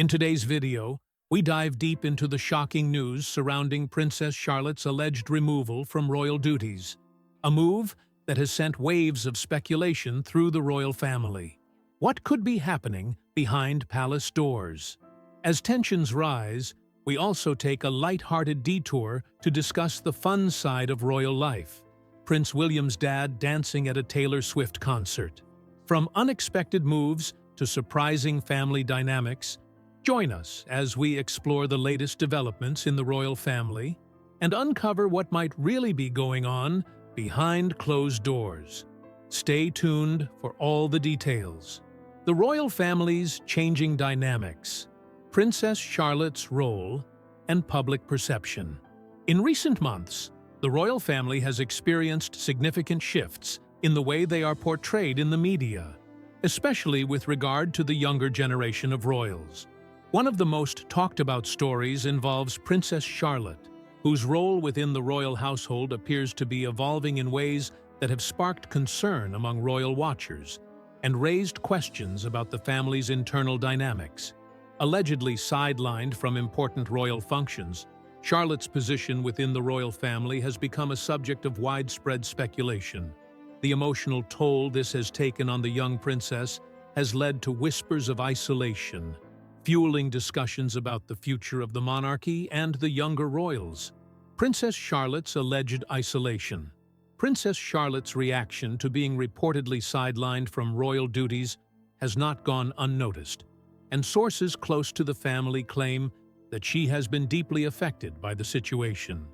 In today's video, we dive deep into the shocking news surrounding Princess Charlotte's alleged removal from royal duties, a move that has sent waves of speculation through the royal family. What could be happening behind palace doors? As tensions rise, we also take a light-hearted detour to discuss the fun side of royal life. Prince William's dad dancing at a Taylor Swift concert. From unexpected moves to surprising family dynamics, join us as we explore the latest developments in the royal family and uncover what might really be going on behind closed doors. Stay tuned for all the details. The royal family's changing dynamics, Princess Charlotte's role, and public perception. In recent months, the royal family has experienced significant shifts in the way they are portrayed in the media, especially with regard to the younger generation of royals. One of the most talked-about stories involves Princess Charlotte, whose role within the royal household appears to be evolving in ways that have sparked concern among royal watchers and raised questions about the family's internal dynamics. Allegedly sidelined from important royal functions, Charlotte's position within the royal family has become a subject of widespread speculation. The emotional toll this has taken on the young princess has led to whispers of isolation, fueling discussions about the future of the monarchy and the younger royals. Princess Charlotte's alleged isolation. Princess Charlotte's reaction to being reportedly sidelined from royal duties has not gone unnoticed, and sources close to the family claim that she has been deeply affected by the situation.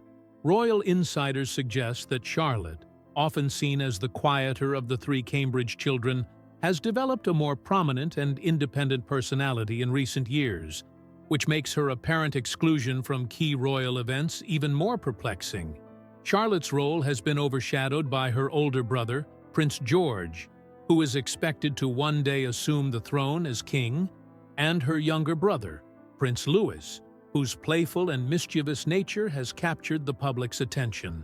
Royal insiders suggest that Charlotte, often seen as the quieter of the three Cambridge children, has developed a more prominent and independent personality in recent years, which makes her apparent exclusion from key royal events even more perplexing. Charlotte's role has been overshadowed by her older brother, Prince George, who is expected to one day assume the throne as king, and her younger brother, Prince Louis, whose playful and mischievous nature has captured the public's attention.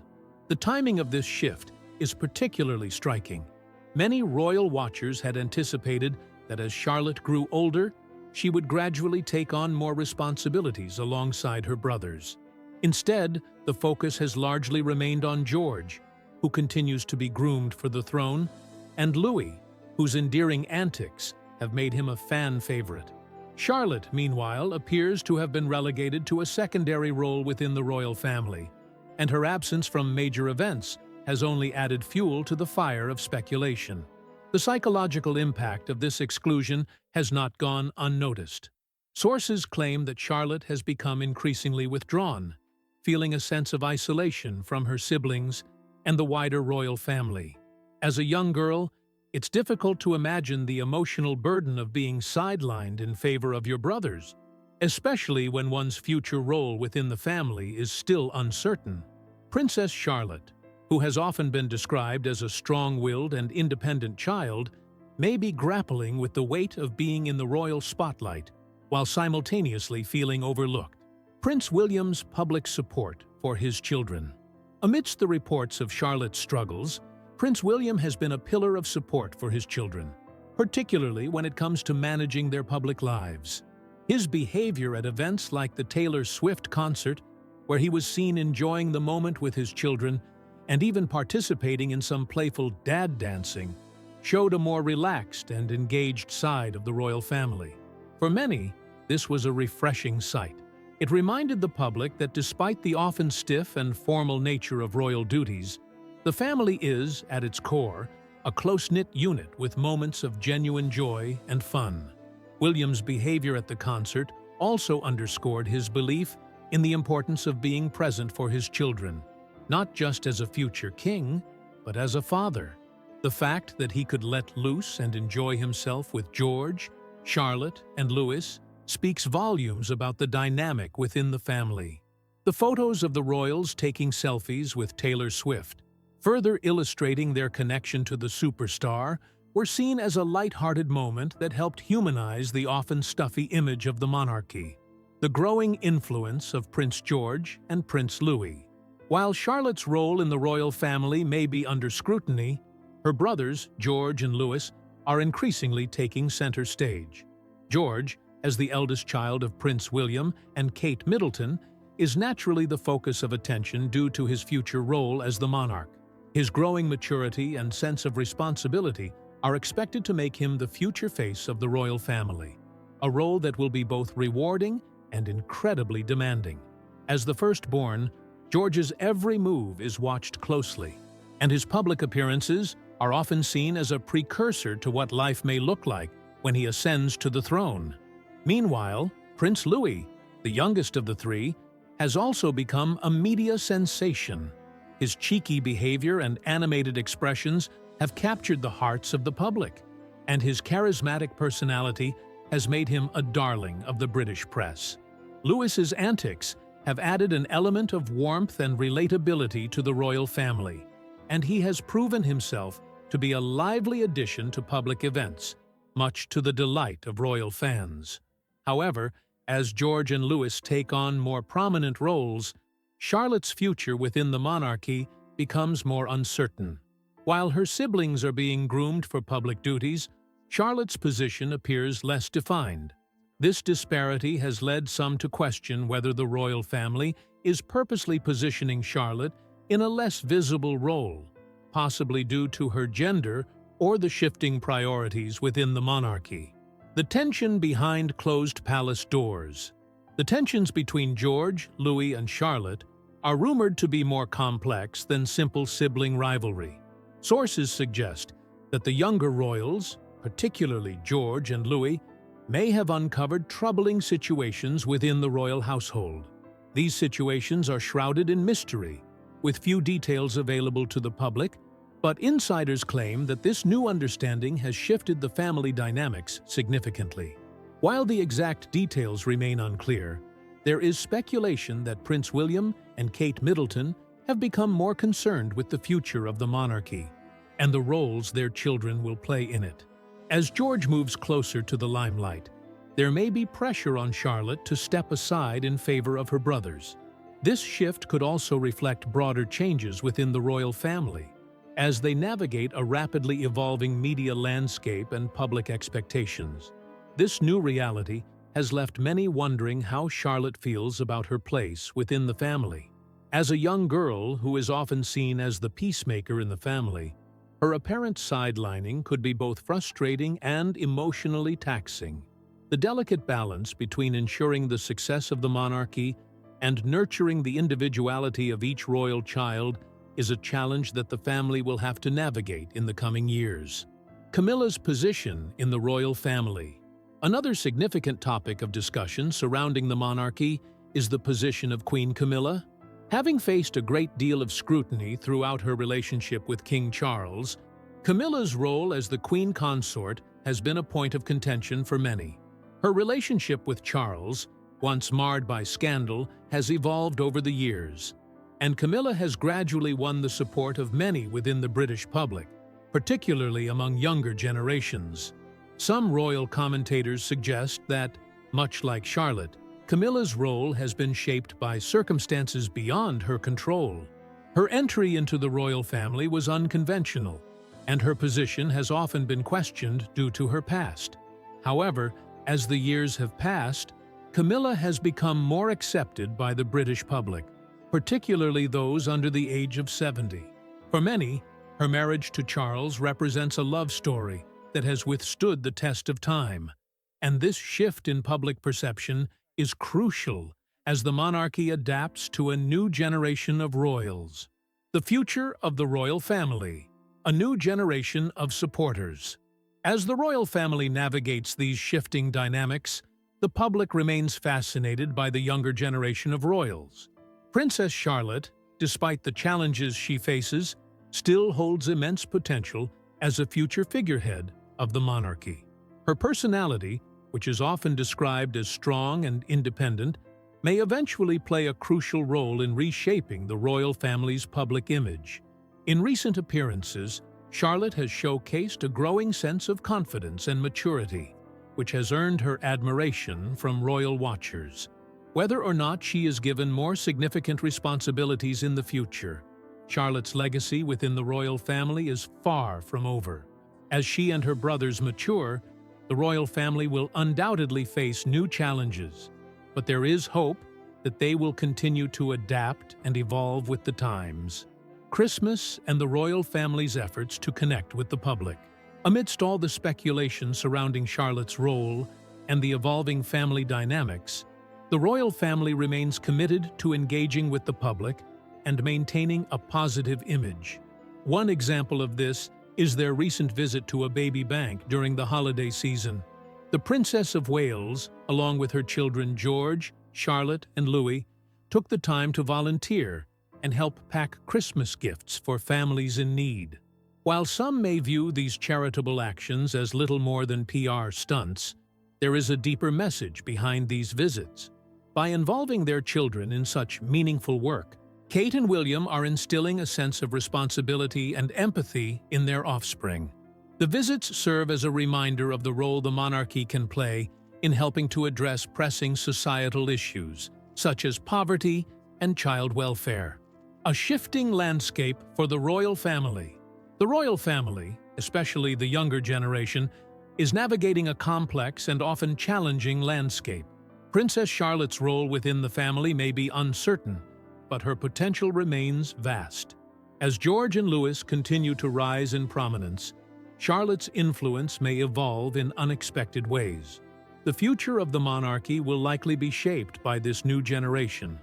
The timing of this shift is particularly striking. Many royal watchers had anticipated that as Charlotte grew older, she would gradually take on more responsibilities alongside her brothers. Instead, the focus has largely remained on George, who continues to be groomed for the throne, and Louis, whose endearing antics have made him a fan favorite. Charlotte, meanwhile, appears to have been relegated to a secondary role within the royal family, and her absence from major events has only added fuel to the fire of speculation. The psychological impact of this exclusion has not gone unnoticed. Sources claim that Charlotte has become increasingly withdrawn, feeling a sense of isolation from her siblings and the wider royal family. As a young girl, it's difficult to imagine the emotional burden of being sidelined in favor of your brothers, especially when one's future role within the family is still uncertain. Princess Charlotte, who has often been described as a strong-willed and independent child, may be grappling with the weight of being in the royal spotlight while simultaneously feeling overlooked. Prince William's public support for his children. Amidst the reports of Charlotte's struggles, Prince William has been a pillar of support for his children, particularly when it comes to managing their public lives. His behavior at events like the Taylor Swift concert, where he was seen enjoying the moment with his children and even participating in some playful dad dancing, showed a more relaxed and engaged side of the royal family. For many, this was a refreshing sight. It reminded the public that despite the often stiff and formal nature of royal duties, the family is, at its core, a close-knit unit with moments of genuine joy and fun. William's behavior at the concert also underscored his belief in the importance of being present for his children, not just as a future king, but as a father. The fact that he could let loose and enjoy himself with George, Charlotte, and Louis speaks volumes about the dynamic within the family. The photos of the royals taking selfies with Taylor Swift, further illustrating their connection to the superstar, were seen as a light-hearted moment that helped humanize the often stuffy image of the monarchy. The growing influence of Prince George and Prince Louis. While Charlotte's role in the royal family may be under scrutiny, her brothers, George and Louis, are increasingly taking center stage. George, as the eldest child of Prince William and Kate Middleton, is naturally the focus of attention due to his future role as the monarch. His growing maturity and sense of responsibility are expected to make him the future face of the royal family, a role that will be both rewarding and incredibly demanding. As the firstborn, George's every move is watched closely, and his public appearances are often seen as a precursor to what life may look like when he ascends to the throne. Meanwhile, Prince Louis, the youngest of the three, has also become a media sensation. His cheeky behavior and animated expressions have captured the hearts of the public, and his charismatic personality has made him a darling of the British press. Louis's antics have added an element of warmth and relatability to the royal family, and he has proven himself to be a lively addition to public events, much to the delight of royal fans. However, as George and Louis take on more prominent roles, Charlotte's future within the monarchy becomes more uncertain. While her siblings are being groomed for public duties, Charlotte's position appears less defined. This disparity has led some to question whether the royal family is purposely positioning Charlotte in a less visible role, possibly due to her gender or the shifting priorities within the monarchy. The tension behind closed palace doors. The tensions between George, Louis, and Charlotte are rumored to be more complex than simple sibling rivalry. Sources suggest that the younger royals, particularly George and Louis, may have uncovered troubling situations within the royal household. These situations are shrouded in mystery, with few details available to the public, but insiders claim that this new understanding has shifted the family dynamics significantly. While the exact details remain unclear, there is speculation that Prince William and Kate Middleton have become more concerned with the future of the monarchy and the roles their children will play in it. As George moves closer to the limelight, there may be pressure on Charlotte to step aside in favor of her brothers. This shift could also reflect broader changes within the royal family, as they navigate a rapidly evolving media landscape and public expectations. This new reality has left many wondering how Charlotte feels about her place within the family. As a young girl who is often seen as the peacemaker in the family, her apparent sidelining could be both frustrating and emotionally taxing. The delicate balance between ensuring the success of the monarchy and nurturing the individuality of each royal child is a challenge that the family will have to navigate in the coming years. Camilla's position in the royal family. Another significant topic of discussion surrounding the monarchy is the position of Queen Camilla. Having faced a great deal of scrutiny throughout her relationship with King Charles, Camilla's role as the queen consort has been a point of contention for many. Her relationship with Charles, once marred by scandal, has evolved over the years, and Camilla has gradually won the support of many within the British public, particularly among younger generations. Some royal commentators suggest that, much like Charlotte, Camilla's role has been shaped by circumstances beyond her control. Her entry into the royal family was unconventional, and her position has often been questioned due to her past. However, as the years have passed, Camilla has become more accepted by the British public, particularly those under the age of 70. For many, her marriage to Charles represents a love story that has withstood the test of time, and this shift in public perception is crucial as the monarchy adapts to a new generation of royals. The future of the royal family, a new generation of supporters. As the royal family navigates these shifting dynamics, the public remains fascinated by the younger generation of royals. Princess Charlotte, despite the challenges she faces, still holds immense potential as a future figurehead of the monarchy. Her personality, which is often described as strong and independent, may eventually play a crucial role in reshaping the royal family's public image. In recent appearances, Charlotte has showcased a growing sense of confidence and maturity, which has earned her admiration from royal watchers. Whether or not she is given more significant responsibilities in the future, Charlotte's legacy within the royal family is far from over. As she and her brothers mature, The royal family will undoubtedly face new challenges, but there is hope that they will continue to adapt and evolve with the times. Christmas and the royal family's efforts to connect with the public. Amidst all the speculation surrounding Charlotte's role and the evolving family dynamics, the royal family remains committed to engaging with the public and maintaining a positive image. One example of this is their recent visit to a baby bank during the holiday season. The Princess of Wales, along with her children George, Charlotte, and Louis, took the time to volunteer and help pack Christmas gifts for families in need. While some may view these charitable actions as little more than PR stunts, there is a deeper message behind these visits. By involving their children in such meaningful work, Kate and William are instilling a sense of responsibility and empathy in their offspring. The visits serve as a reminder of the role the monarchy can play in helping to address pressing societal issues, such as poverty and child welfare. A shifting landscape for the royal family. The royal family, especially the younger generation, is navigating a complex and often challenging landscape. Princess Charlotte's role within the family may be uncertain, but her potential remains vast. As George and Louis continue to rise in prominence, Charlotte's influence may evolve in unexpected ways. The future of the monarchy will likely be shaped by this new generation.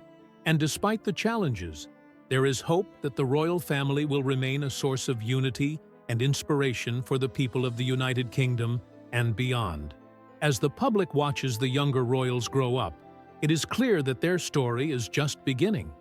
And despite the challenges, there is hope that the royal family will remain a source of unity and inspiration for the people of the United Kingdom and beyond. As the public watches the younger royals grow up, it is clear that their story is just beginning.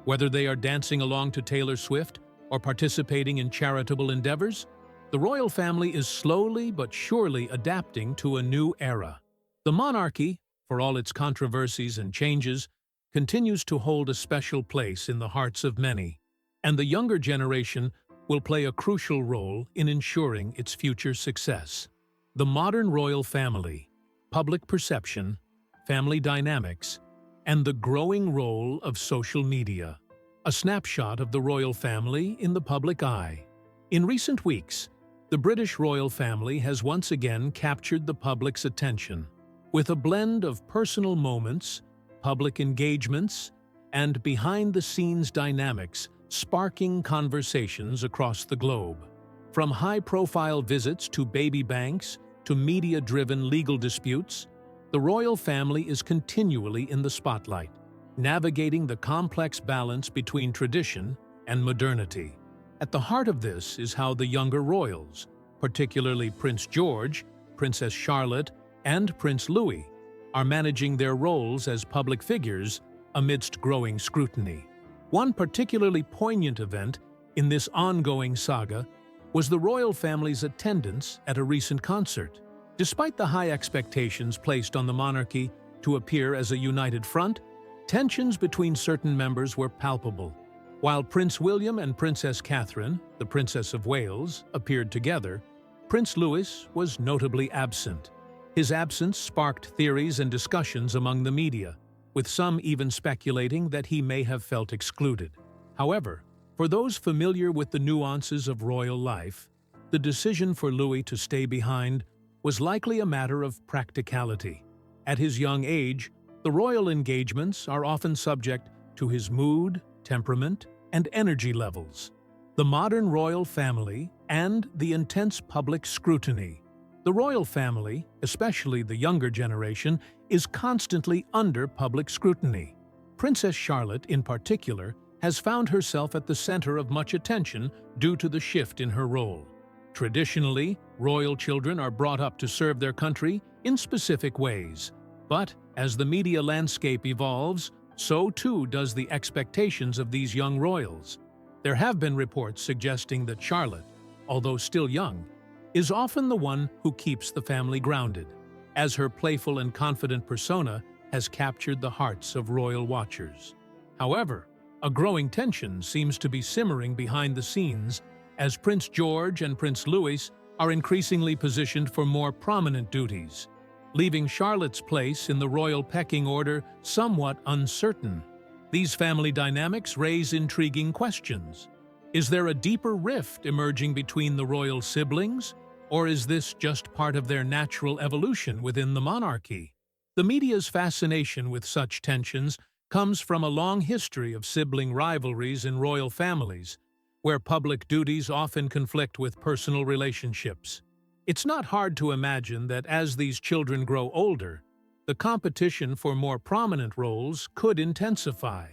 Whether they are dancing along to Taylor Swift or participating in charitable endeavors, the royal family is slowly but surely adapting to a new era. The monarchy, for all its controversies and changes, continues to hold a special place in the hearts of many, and the younger generation will play a crucial role in ensuring its future success. The modern royal family, public perception, family dynamics, and the growing role of social media. A snapshot of the royal family in the public eye. In recent weeks, the British royal family has once again captured the public's attention, with a blend of personal moments, public engagements, and behind-the-scenes dynamics sparking conversations across the globe. From high-profile visits to baby banks to media-driven legal disputes, the royal family is continually in the spotlight, navigating the complex balance between tradition and modernity. At the heart of this is how the younger royals, particularly Prince George, Princess Charlotte, and Prince Louis, are managing their roles as public figures amidst growing scrutiny. One particularly poignant event in this ongoing saga was the royal family's attendance at a recent concert. Despite the high expectations placed on the monarchy to appear as a united front, tensions between certain members were palpable. While Prince William and Princess Catherine, the Princess of Wales, appeared together, Prince Louis was notably absent. His absence sparked theories and discussions among the media, with some even speculating that he may have felt excluded. However, for those familiar with the nuances of royal life, the decision for Louis to stay behind was likely a matter of practicality. At his young age, the royal engagements are often subject to his mood, temperament, and energy levels. The modern royal family and the intense public scrutiny. The royal family, especially the younger generation, is constantly under public scrutiny. Princess Charlotte, in particular, has found herself at the center of much attention due to the shift in her role. Traditionally, royal children are brought up to serve their country in specific ways. But as the media landscape evolves, so too does the expectations of these young royals. There have been reports suggesting that Charlotte, although still young, is often the one who keeps the family grounded, as her playful and confident persona has captured the hearts of royal watchers. However, a growing tension seems to be simmering behind the scenes as Prince George and Prince Louis are increasingly positioned for more prominent duties, leaving Charlotte's place in the royal pecking order somewhat uncertain. These family dynamics raise intriguing questions. Is there a deeper rift emerging between the royal siblings, Or is this just part of their natural evolution within the monarchy? The media's fascination with such tensions comes from a long history of sibling rivalries in royal families, where public duties often conflict with personal relationships. It's not hard to imagine that as these children grow older, the competition for more prominent roles could intensify.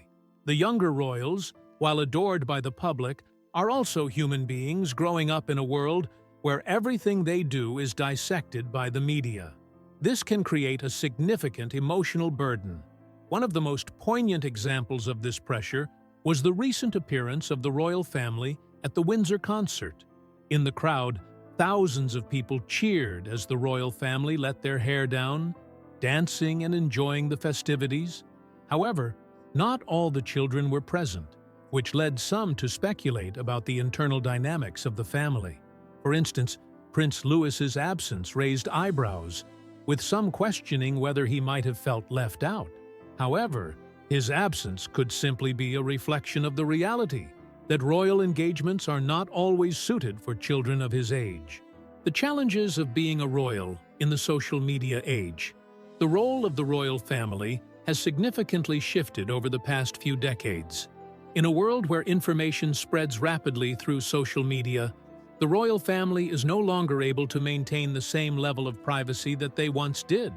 The younger royals, while adored by the public, are also human beings growing up in a world where everything they do is dissected by the media. This can create a significant emotional burden. One of the most poignant examples of this pressure was the recent appearance of the royal family at the Windsor concert. In the crowd, thousands of people cheered as the royal family let their hair down, dancing and enjoying the festivities. However, not all the children were present, which led some to speculate about the internal dynamics of the family. For instance, Prince Louis's absence raised eyebrows, with some questioning whether he might have felt left out. However, his absence could simply be a reflection of the reality that royal engagements are not always suited for children of his age. The challenges of being a royal in the social media age. The role of the royal family has significantly shifted over the past few decades. In a world where information spreads rapidly through social media, the royal family is no longer able to maintain the same level of privacy that they once did.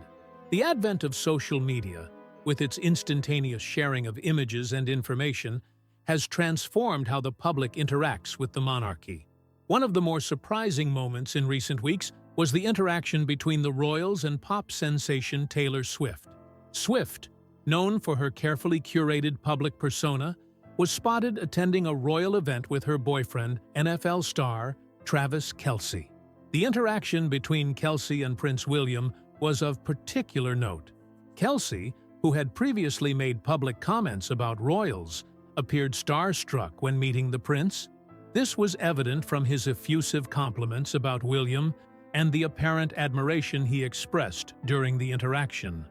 The advent of social media, with its instantaneous sharing of images and information, has transformed how the public interacts with the monarchy. One of the more surprising moments in recent weeks was the interaction between the royals and pop sensation Taylor Swift. Swift, known for her carefully curated public persona, was spotted attending a royal event with her boyfriend, NFL star Travis Kelce. The interaction between Kelce and Prince William was of particular note. Kelce, who had previously made public comments about royals, appeared starstruck when meeting the prince. This was evident from his effusive compliments about William and the apparent admiration he expressed during the interaction.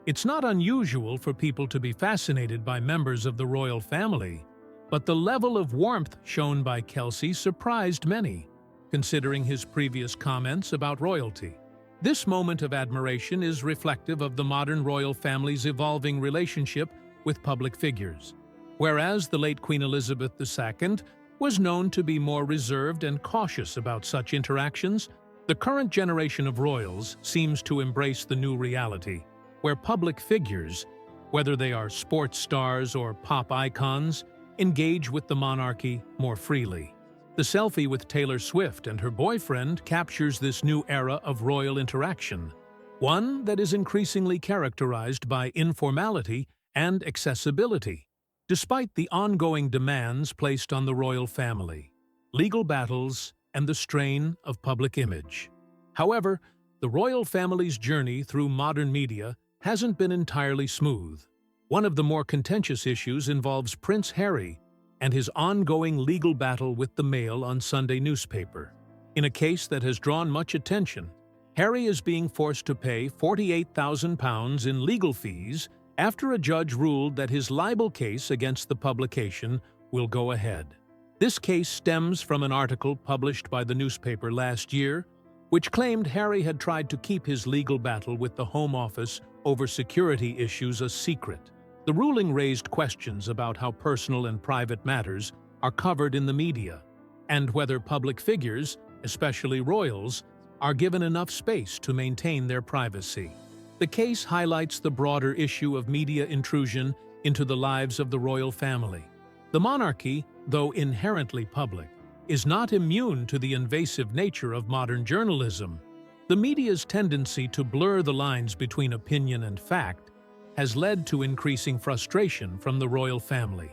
It's not unusual for people to be fascinated by members of the royal family, but the level of warmth shown by Kelce surprised many, considering his previous comments about royalty. This moment of admiration is reflective of the modern royal family's evolving relationship with public figures. Whereas the late Queen Elizabeth II was known to be more reserved and cautious about such interactions, the current generation of royals seems to embrace the new reality, where public figures, whether they are sports stars or pop icons, engage with the monarchy more freely. The selfie with Taylor Swift and her boyfriend captures this new era of royal interaction, one that is increasingly characterized by informality and accessibility. Despite the ongoing demands placed on the royal family, legal battles, and the strain of public image. However, the royal family's journey through modern media hasn't been entirely smooth. One of the more contentious issues involves Prince Harry and his ongoing legal battle with the Mail on Sunday newspaper. In a case that has drawn much attention, Harry is being forced to pay £48,000 in legal fees after a judge ruled that his libel case against the publication will go ahead. This case stems from an article published by the newspaper last year, which claimed Harry had tried to keep his legal battle with the Home Office over security issues a secret. The ruling raised questions about how personal and private matters are covered in the media, and whether public figures, especially royals, are given enough space to maintain their privacy. The case highlights the broader issue of media intrusion into the lives of the royal family. The monarchy, though inherently public, is not immune to the invasive nature of modern journalism. The media's tendency to blur the lines between opinion and fact has led to increasing frustration from the royal family.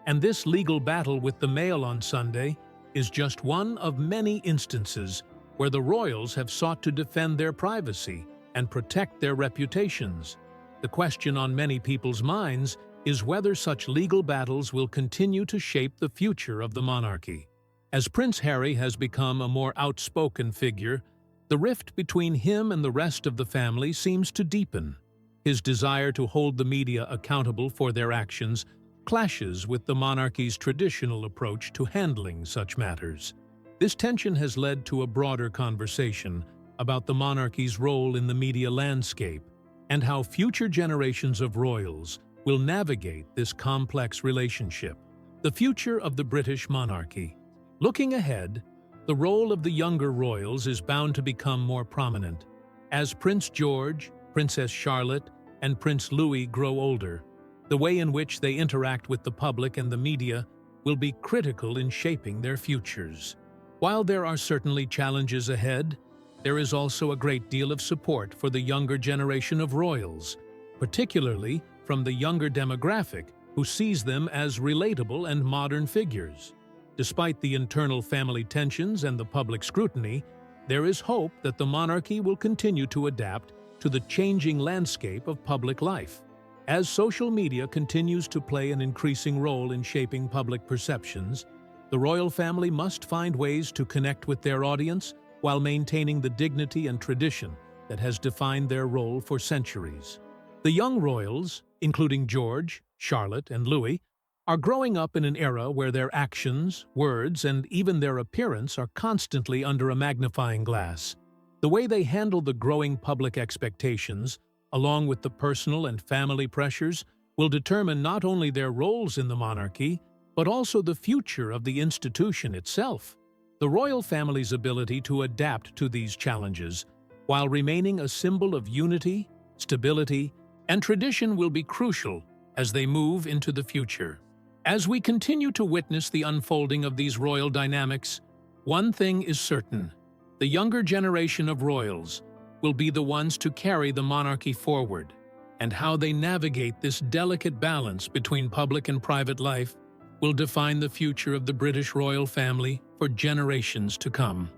And this legal battle with the Mail on Sunday is just one of many instances where the royals have sought to defend their privacy and protect their reputations. The question on many people's minds is whether such legal battles will continue to shape the future of the monarchy. As Prince Harry has become a more outspoken figure, the rift between him and the rest of the family seems to deepen. His desire to hold the media accountable for their actions clashes with the monarchy's traditional approach to handling such matters. This tension has led to a broader conversation about the monarchy's role in the media landscape and how future generations of royals will navigate this complex relationship. The future of the British monarchy. Looking ahead, the role of the younger royals is bound to become more prominent. As Prince George, Princess Charlotte, and Prince Louis grow older, the way in which they interact with the public and the media will be critical in shaping their futures. While there are certainly challenges ahead, there is also a great deal of support for the younger generation of royals, particularly from the younger demographic who sees them as relatable and modern figures. Despite the internal family tensions and the public scrutiny, there is hope that the monarchy will continue to adapt to the changing landscape of public life. As social media continues to play an increasing role in shaping public perceptions, the royal family must find ways to connect with their audience while maintaining the dignity and tradition that has defined their role for centuries. The young royals, including George, Charlotte, and Louis, are growing up in an era where their actions, words, and even their appearance are constantly under a magnifying glass. The way they handle the growing public expectations, along with the personal and family pressures, will determine not only their roles in the monarchy, but also the future of the institution itself. The royal family's ability to adapt to these challenges, while remaining a symbol of unity, stability, and tradition will be crucial as they move into the future. As we continue to witness the unfolding of these royal dynamics, one thing is certain: the younger generation of royals will be the ones to carry the monarchy forward, and how they navigate this delicate balance between public and private life will define the future of the British royal family for generations to come.